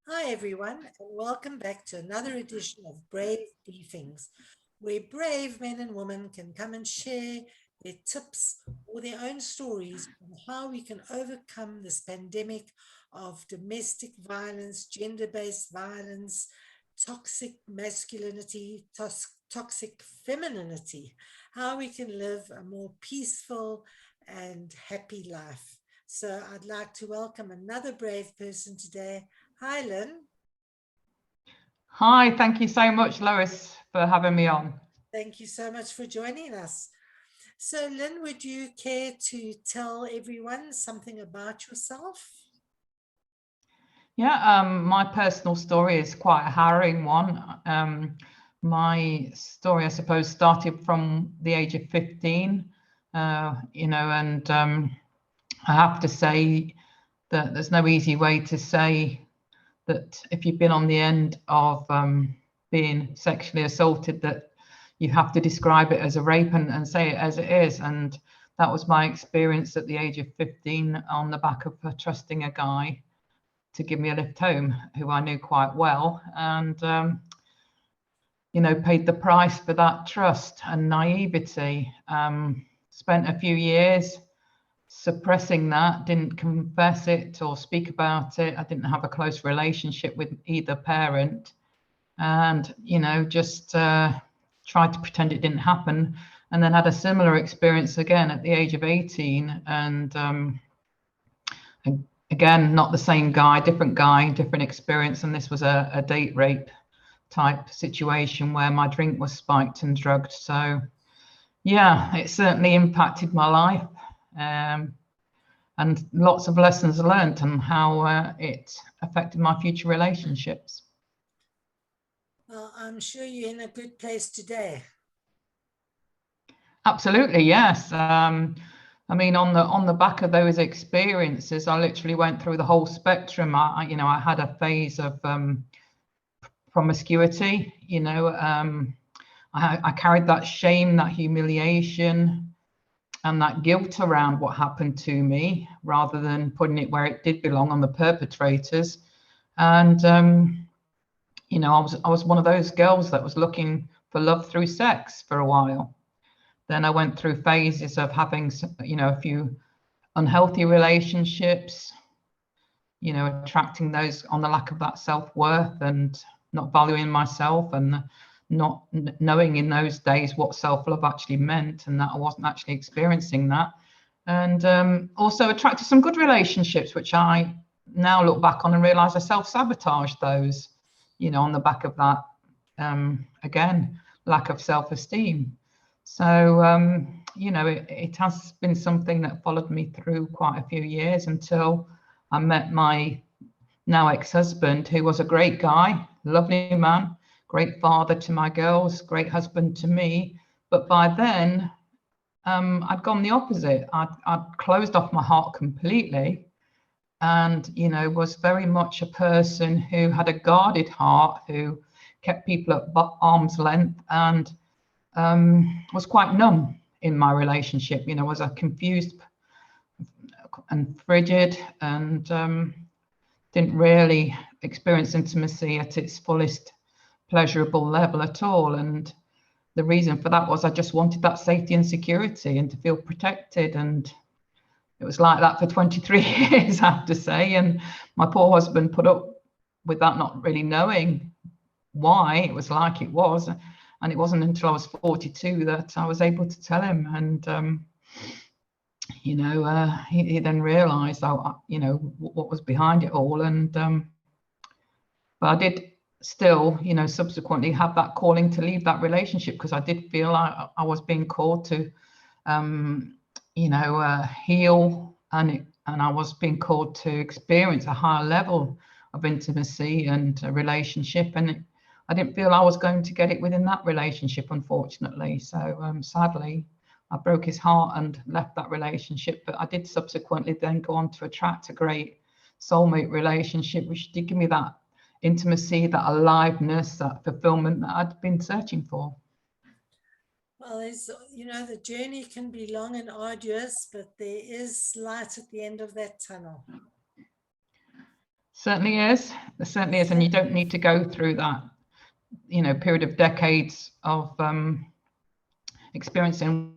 Hi, everyone, and welcome back to another edition of Brave Briefings, where brave men and women can come and share their tips or their own stories on how we can overcome this pandemic of domestic violence, gender based violence, toxic masculinity, toxic femininity, how we can live a more peaceful and happy life. So, I'd like to welcome another brave person today. Hi, Lyn. Hi, thank you so much, Lois, for having me on. Thank you so much for joining us. So, Lyn, would you care to tell everyone something about yourself? Yeah, my personal story is quite a harrowing one. My story, I suppose, started from the age of 15, and I have to say that there's no easy way to say that if you've been on the end of being sexually assaulted, that you have to describe it as a rape and say it as it is. And that was my experience at the age of 15 on the back of trusting a guy to give me a lift home who I knew quite well, and paid the price for that trust and naivety. Spent a few years suppressing that, didn't confess it or speak about it. I didn't have a close relationship with either parent, and just tried to pretend it didn't happen, and then had a similar experience again at the age of 18, and again, not the same guy, different experience. And this was a date rape type situation where my drink was spiked and drugged. So yeah, it certainly impacted my life, and lots of lessons learned and how it affected my future relationships. Well, I'm sure you're in a good place today. Absolutely, yes. I mean, on the back of those experiences, I literally went through the whole spectrum. I had a phase of promiscuity. I carried that shame, that humiliation, and that guilt around what happened to me, rather than putting it where it did belong, on the perpetrators. And I was one of those girls that was looking for love through sex for a while. Then I went through phases of having, a few unhealthy relationships, attracting those on the lack of that self-worth and not valuing myself, and not knowing in those days what self-love actually meant, and that I wasn't actually experiencing that. And also attracted some good relationships, which I now look back on and realize I self-sabotaged those, on the back of that, again, lack of self-esteem. So, it has been something that followed me through quite a few years, until I met my now ex-husband, who was a great guy, lovely man, great father to my girls, great husband to me. But by then, I'd gone the opposite. I'd closed off my heart completely, and, was very much a person who had a guarded heart, who kept people at arm's length, and was quite numb in my relationship. Was a confused and frigid, and didn't really experience intimacy at its fullest pleasurable level at all. And the reason for that was I just wanted that safety and security, and to feel protected. And it was like that for 23 years, I have to say. And my poor husband put up with that, not really knowing why it was like it was. And it wasn't until I was 42 that I was able to tell him. And he then realized, what was behind it all. And but I did still, subsequently have that calling to leave that relationship, because I did feel I was being called to heal, and I was being called to experience a higher level of intimacy and a relationship. And I didn't feel I was going to get it within that relationship, unfortunately. So sadly, I broke his heart and left that relationship. But I did subsequently then go on to attract a great soulmate relationship, which did give me that intimacy, that aliveness, that fulfillment that I'd been searching for. Well, the journey can be long and arduous, but there is light at the end of that tunnel. Certainly is. There certainly is. And you don't need to go through that, period of decades of experiencing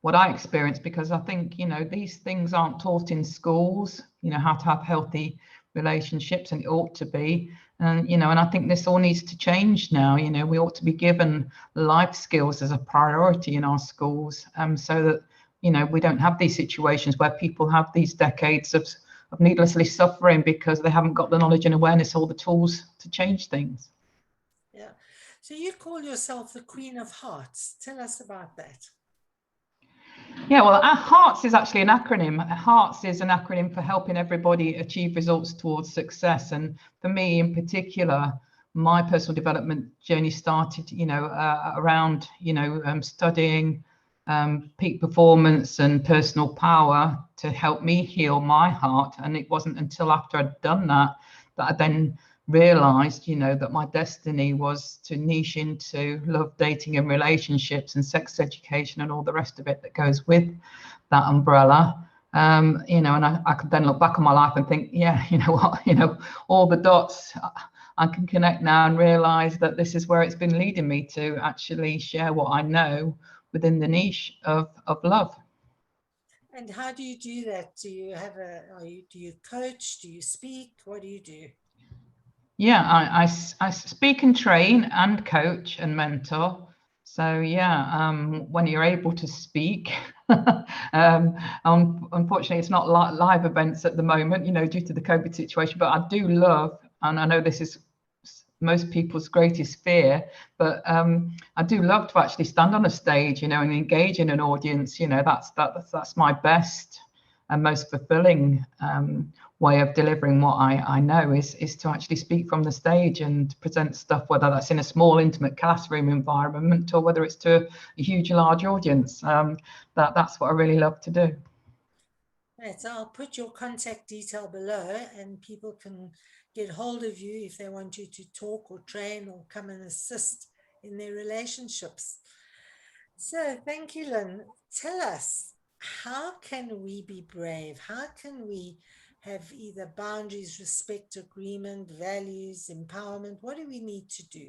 what I experienced, because I think, these things aren't taught in schools, how to have healthy relationships, and it ought to be. And, and I think this all needs to change now. We ought to be given life skills as a priority in our schools, so that, we don't have these situations where people have these decades of needlessly suffering because they haven't got the knowledge and awareness or the tools to change things. Yeah. So you call yourself the Queen of Hearts. Tell us about that. Yeah, well, HEARTS is actually an acronym. HEARTS is an acronym for helping everybody achieve results towards success. And for me in particular, my personal development journey started, around, studying peak performance and personal power to help me heal my heart. And it wasn't until after I'd done that I then realized, that my destiny was to niche into love, dating and relationships and sex education and all the rest of it that goes with that umbrella. And I could then look back on my life and think, yeah, all the dots I can connect now and realize that this is where it's been leading me to actually share what I know within the niche of love. And how do you do that? Do you have do you coach? Do you speak? What do you do? Yeah, I speak and train and coach and mentor. So yeah, when you're able to speak, unfortunately, it's not live events at the moment, due to the COVID situation. But I do love, and I know this is most people's greatest fear, but I do love to actually stand on a stage, and engage in an audience. That's my best and most fulfilling way of delivering what I know is to actually speak from the stage and present stuff, whether that's in a small intimate classroom environment or whether it's to a huge large audience. That's what I really love to do. Right, so I'll put your contact detail below and people can get hold of you if they want you to talk or train or come and assist in their relationships. So thank you, Lyn. Tell us, how can we be brave? How can we have either boundaries, respect, agreement, values, empowerment? What do we need to do?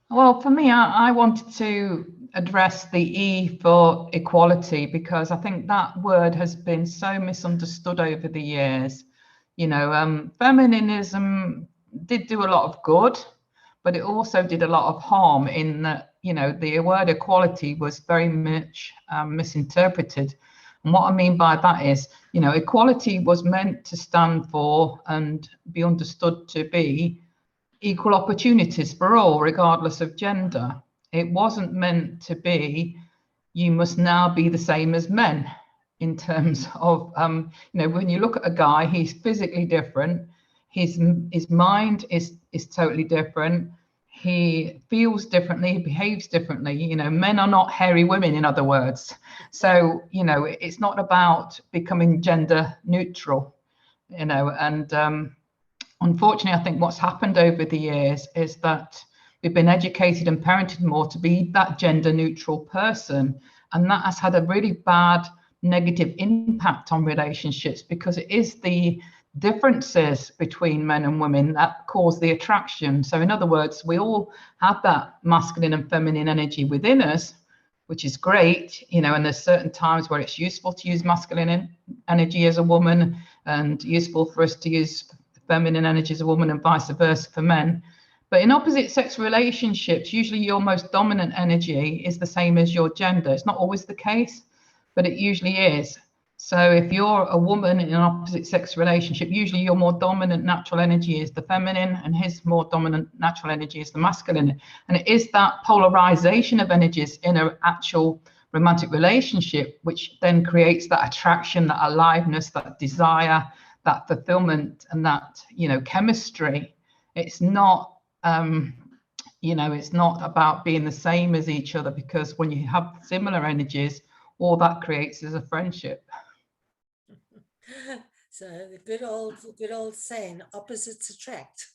Well, for me, I wanted to address the E for equality, because I think that word has been so misunderstood over the years. Feminism did do a lot of good, but it also did a lot of harm in that, the word equality was very much misinterpreted. And what I mean by that is, equality was meant to stand for and be understood to be equal opportunities for all, regardless of gender. It wasn't meant to be, you must now be the same as men, in terms of, when you look at a guy, he's physically different. His mind is totally different. He feels differently, he behaves differently. Men are not hairy women, in other words. So, it's not about becoming gender neutral, and unfortunately, I think what's happened over the years is that we've been educated and parented more to be that gender neutral person. And that has had a really bad negative impact on relationships, because it is the differences between men and women that cause the attraction. So in other words, we all have that masculine and feminine energy within us, which is great, and there's certain times where it's useful to use masculine energy as a woman and useful for us to use feminine energy as a woman, and vice versa for men. But in opposite sex relationships, usually your most dominant energy is the same as your gender. It's not always the case, but it usually is. So if you're a woman in an opposite sex relationship, usually your more dominant natural energy is the feminine and his more dominant natural energy is the masculine. And it is that polarization of energies in an actual romantic relationship which then creates that attraction, that aliveness, that desire, that fulfillment, and that, chemistry. It's not, it's not about being the same as each other, because when you have similar energies, all that creates is a friendship. So the good old saying, opposites attract.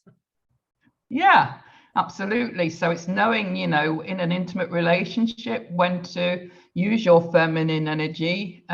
Yeah, absolutely. So it's knowing, in an intimate relationship, when to use your feminine energy,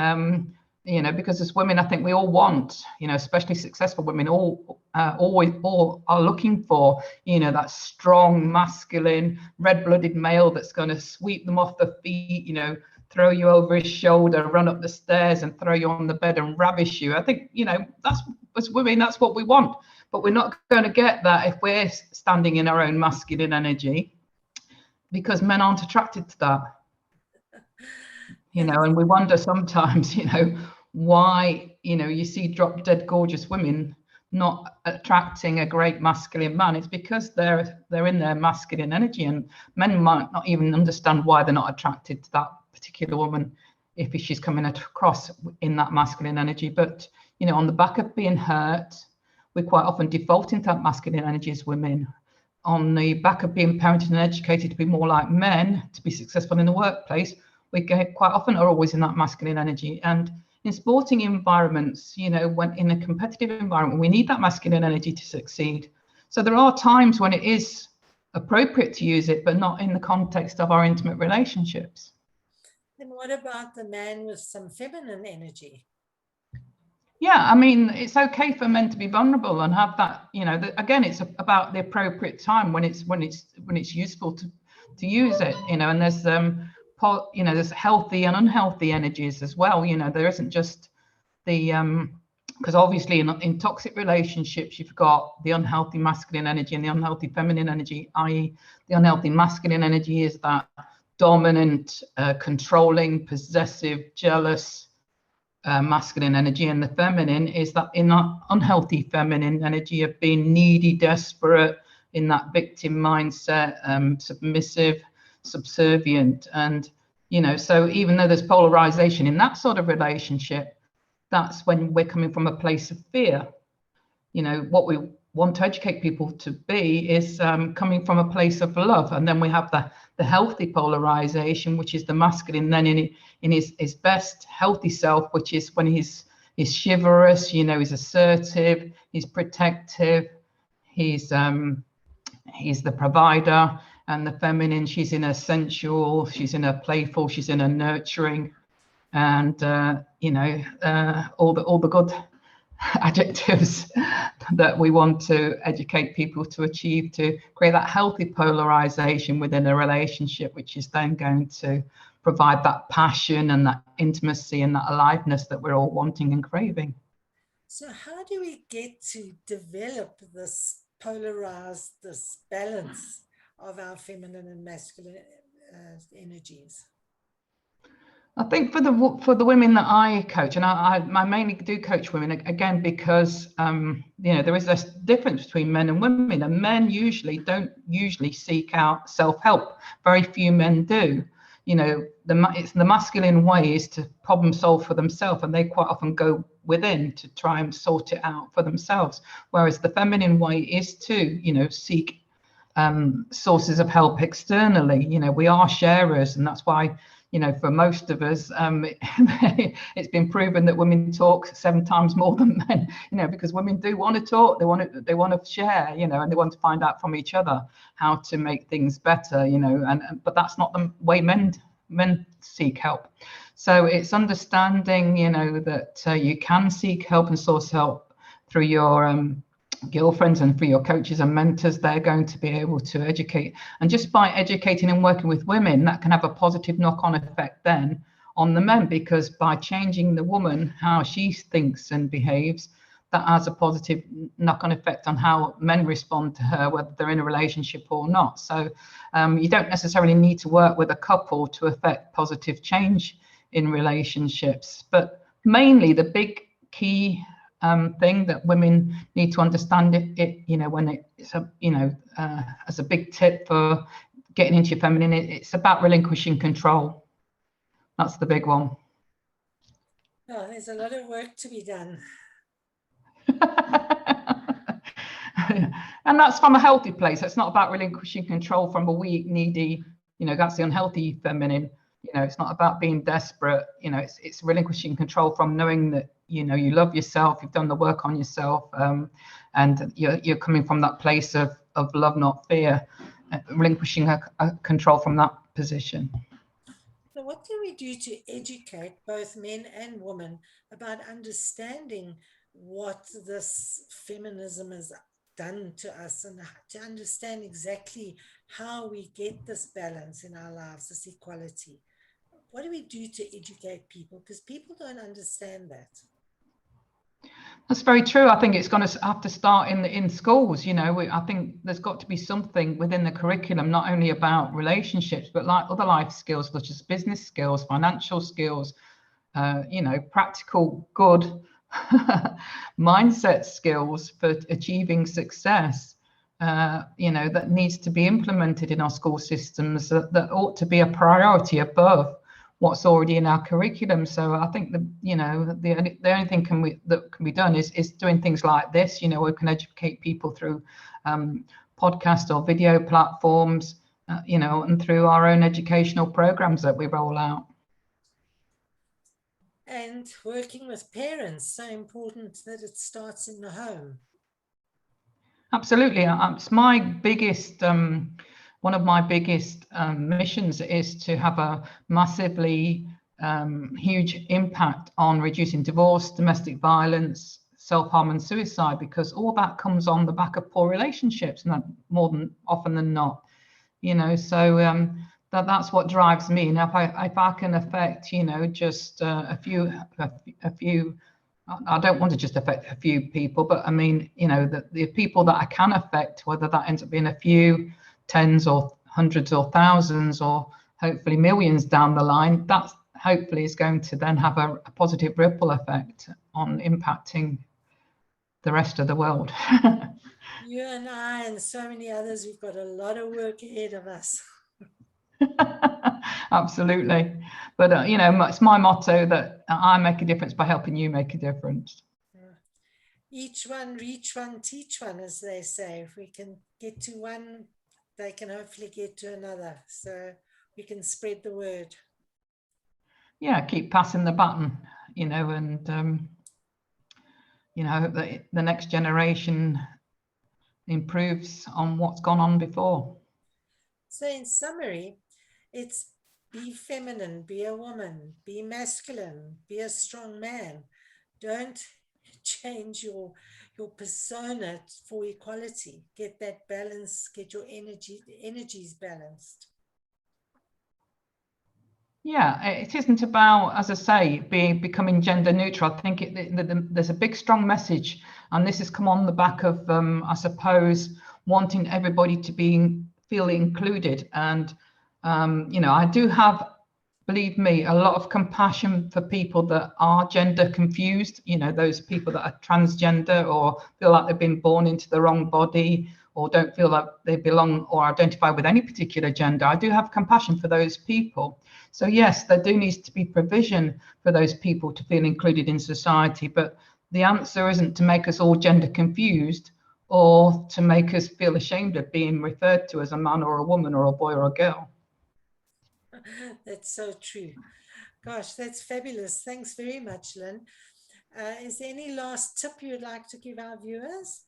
you know, because as women, I think we all want, you know, especially successful women, all are looking for, you know, that strong, masculine, red-blooded male that's going to sweep them off the feet, you know, throw you over his shoulder, run up the stairs and throw you on the bed and ravish you. I think, you know, that's, as women, that's what we want. But we're not going to get that if we're standing in our own masculine energy, because men aren't attracted to that. You know, and we wonder sometimes, you know, why, you know, you see drop dead gorgeous women not attracting a great masculine man. It's because they're in their masculine energy, and men might not even understand why they're not attracted to that particular woman if she's coming across in that masculine energy. But, you know, on the back of being hurt, we quite often default into that masculine energy as women. On the back of being parented and educated to be more like men, to be successful in the workplace, we quite often are always in that masculine energy. And in sporting environments, you know, when in a competitive environment, we need that masculine energy to succeed. So there are times when it is appropriate to use it, but not in the context of our intimate relationships. Then what about the man with some feminine energy? Yeah, I mean, it's okay for men to be vulnerable and have that, you know, again, it's about the appropriate time when it's useful to use it, you know. And there's you know, there's healthy and unhealthy energies as well. You know, there isn't just the because obviously in toxic relationships, you've got the unhealthy masculine energy and the unhealthy feminine energy, i.e. the unhealthy masculine energy is that dominant, controlling, possessive, jealous masculine energy, and the feminine is that in that unhealthy feminine energy of being needy, desperate, in that victim mindset, submissive, subservient. And, you know, so even though there's polarization in that sort of relationship, that's when we're coming from a place of fear. You know, what we want to educate people to be is coming from a place of love. And then we have the healthy polarization, which is the masculine then in his best healthy self, which is when he's chivalrous, you know, he's assertive, he's protective, he's the provider. And the feminine, she's in her sensual, she's in her playful, she's in her nurturing, and you know, all the good adjectives that we want to educate people to achieve, to create that healthy polarization within a relationship, which is then going to provide that passion and that intimacy and that aliveness that we're all wanting and craving. So how do we get to develop this polarized, this balance of our feminine and masculine energies? I think for the women that I coach, and I mainly do coach women, again, because you know, there is a difference between men and women, and men don't usually seek out self-help. Very few men do. You know, it's the masculine way is to problem solve for themselves, and they quite often go within to try and sort it out for themselves. Whereas the feminine way is to, you know, seek sources of help externally. You know, we are sharers, and that's why, you know, for most of us, it's been proven that women talk 7 times more than men, you know, because women do want to talk, they want to share, you know, and they want to find out from each other how to make things better, you know, but that's not the way men seek help. So it's understanding, you know, that you can seek help and source help through your girlfriends, and for your coaches and mentors, they're going to be able to educate. And just by educating and working with women, that can have a positive knock-on effect then on the men, because by changing the woman, how she thinks and behaves, that has a positive knock-on effect on how men respond to her, whether they're in a relationship or not. So you don't necessarily need to work with a couple to affect positive change in relationships, but mainly the big key thing that women need to understand it you know, when it's a, you know, as a big tip for getting into your feminine, it's about relinquishing control. That's the big one. Oh, there's a lot of work to be done. And that's from a healthy place. It's not about relinquishing control from a weak, needy, you know, that's the unhealthy feminine. You know, it's not about being desperate. You know, it's relinquishing control from knowing that, you know, you love yourself, you've done the work on yourself, and you're coming from that place of love, not fear, relinquishing a control from that position. So what can we do to educate both men and women about understanding what this feminism has done to us, and to understand exactly how we get this balance in our lives, this equality? What do we do to educate people? Because people don't understand that. That's very true. I think it's going to have to start in schools. You know, I think there's got to be something within the curriculum, not only about relationships, but like other life skills, such as business skills, financial skills, you know, practical, good mindset skills for achieving success. You know, that needs to be implemented in our school systems, that ought to be a priority above what's already in our curriculum. So I think you know, the only thing that can be done is doing things like this. You know, we can educate people through podcast or video platforms, you know, and through our own educational programs that we roll out. And working with parents, so important that it starts in the home. Absolutely. It's my biggest, one of my biggest missions is to have a massively huge impact on reducing divorce, domestic violence, self-harm and suicide, because all that comes on the back of poor relationships, and more than often than not, you know. So that's what drives me. And if I can affect, you know, just a few, I don't want to just affect a few people, but I mean, you know, the people that I can affect, whether that ends up being a few tens or hundreds or thousands or hopefully millions down the line, that hopefully is going to then have a positive ripple effect on impacting the rest of the world. You and I and so many others, we've got a lot of work ahead of us. Absolutely. But, you know, it's my motto that I make a difference by helping you make a difference. Each one, reach one, teach one, as they say. If we can get to one, they can hopefully get to another. So we can spread the word. Yeah, keep passing the baton, you know, and, you know, hope that the next generation improves on what's gone on before. So in summary, it's be feminine, be a woman, be masculine, be a strong man. Don't change your persona for equality. Get that balance, get your energies balanced. Yeah, it isn't about, as I say, becoming gender neutral. I think there's a big, strong message, and this has come on the back of, I suppose, wanting everybody to feel included. And you know, I do have, believe me, a lot of compassion for people that are gender confused. You know, those people that are transgender or feel like they've been born into the wrong body, or don't feel like they belong or identify with any particular gender. I do have compassion for those people. So yes, there do needs to be provision for those people to feel included in society, but the answer isn't to make us all gender confused or to make us feel ashamed of being referred to as a man or a woman or a boy or a girl. That's so true. Gosh, that's fabulous. Thanks very much, Lyn. Is there any last tip you'd like to give our viewers?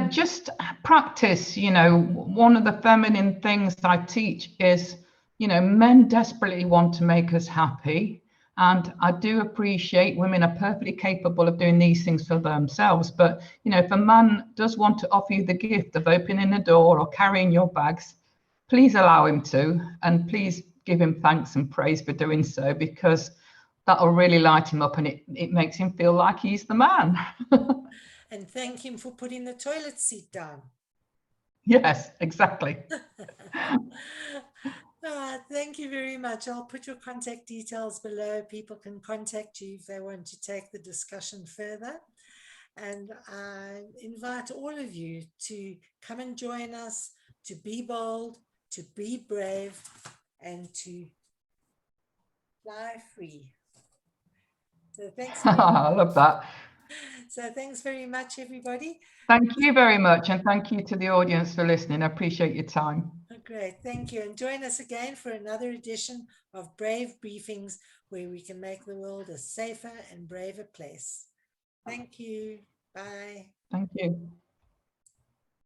Just practice. You know, one of the feminine things I teach is, you know, men desperately want to make us happy. And I do appreciate women are perfectly capable of doing these things for themselves. But, you know, if a man does want to offer you the gift of opening a door or carrying your bags, please allow him to. And please give him thanks and praise for doing so, because that'll really light him up, and it makes him feel like he's the man. And thank him for putting the toilet seat down. Yes, exactly. Thank you very much. I'll put your contact details below. People can contact you if they want to take the discussion further. And I invite all of you to come and join us, to be bold, to be brave, and to fly free. So thanks. I love that. So thanks very much, everybody. Thank you very much. And thank you to the audience for listening. I appreciate your time. Great. Thank you. And join us again for another edition of Brave Briefings, where we can make the world a safer and braver place. Thank you. Bye. Thank you.